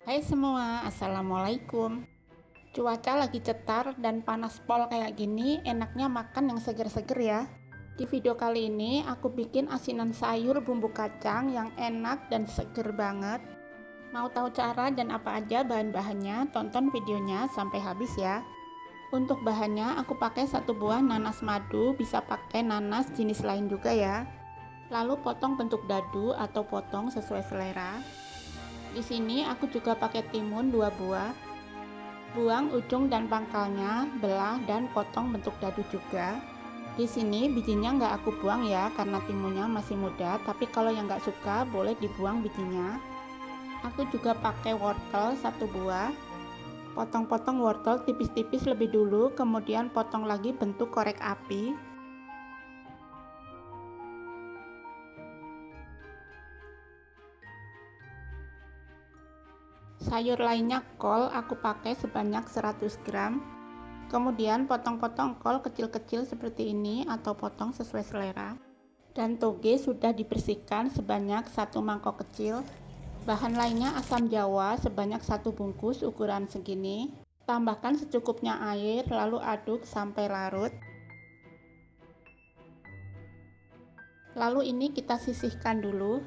Hai semua, assalamualaikum. Cuaca lagi cetar dan panas pol kayak gini, enaknya makan yang seger-seger ya. Di video kali ini aku bikin asinan sayur bumbu kacang yang enak dan seger banget. Mau tahu cara dan apa aja bahan-bahannya? Tonton videonya sampai habis ya. Untuk bahannya aku pakai 1 buah nanas madu, bisa pakai nanas jenis lain juga ya. Lalu potong bentuk dadu atau potong sesuai selera. Di sini aku juga pakai timun 2 buah. Buang ujung dan pangkalnya, belah dan potong bentuk dadu juga. Di sini bijinya nggak aku buang ya, karena timunnya masih muda. Tapi kalau yang nggak suka boleh dibuang bijinya. Aku juga pakai wortel 1 buah. Potong-potong wortel tipis-tipis lebih dulu, kemudian potong lagi bentuk korek api. Sayur lainnya kol aku pakai sebanyak 100 gram. Kemudian potong-potong kol kecil-kecil seperti ini atau potong sesuai selera. Dan toge sudah dibersihkan sebanyak 1 mangkok kecil. Bahan lainnya asam jawa sebanyak 1 bungkus ukuran segini. Tambahkan secukupnya air lalu aduk sampai larut. Lalu ini kita sisihkan dulu.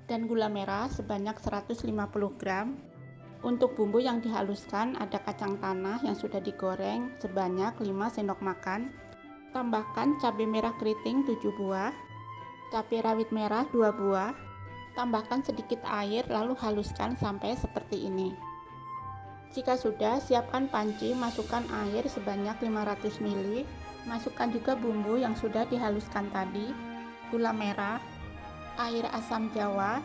Dan gula merah sebanyak 150 gram. Untuk bumbu yang dihaluskan ada kacang tanah yang sudah digoreng sebanyak 5 sendok makan. Tambahkan cabai merah keriting 7 buah, cabai rawit merah 2 buah. Tambahkan sedikit air lalu haluskan sampai seperti ini. Jika sudah, siapkan panci, masukkan air sebanyak 500 ml. Masukkan juga bumbu yang sudah dihaluskan tadi, gula merah, air asam jawa.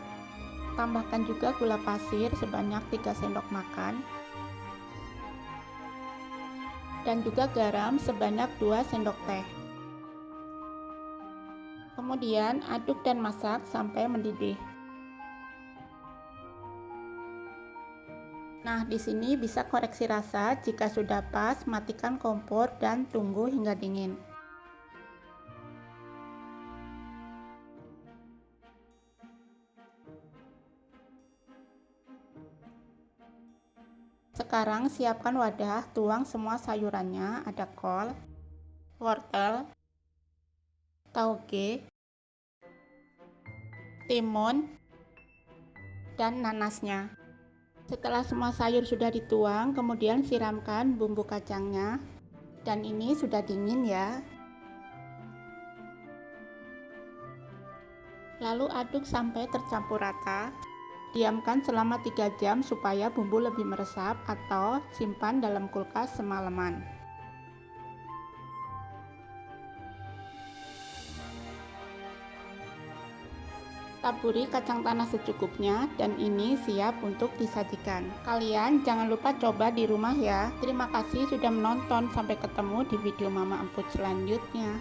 Tambahkan juga gula pasir sebanyak 3 sendok makan dan juga garam sebanyak 2 sendok teh. Kemudian aduk dan masak sampai mendidih. Nah, di sini bisa koreksi rasa, jika sudah pas matikan kompor dan tunggu hingga dingin. Sekarang siapkan wadah, tuang semua sayurannya, ada kol, wortel, tauge, timun, dan nanasnya. Setelah semua sayur sudah dituang, kemudian siramkan bumbu kacangnya. Dan ini sudah dingin ya. Lalu aduk sampai tercampur rata. Diamkan selama 3 jam supaya bumbu lebih meresap atau simpan dalam kulkas semalaman. Taburi kacang tanah secukupnya dan ini siap untuk disajikan. Kalian jangan lupa coba di rumah ya. Terima kasih sudah menonton, sampai ketemu di video Mama Emput selanjutnya.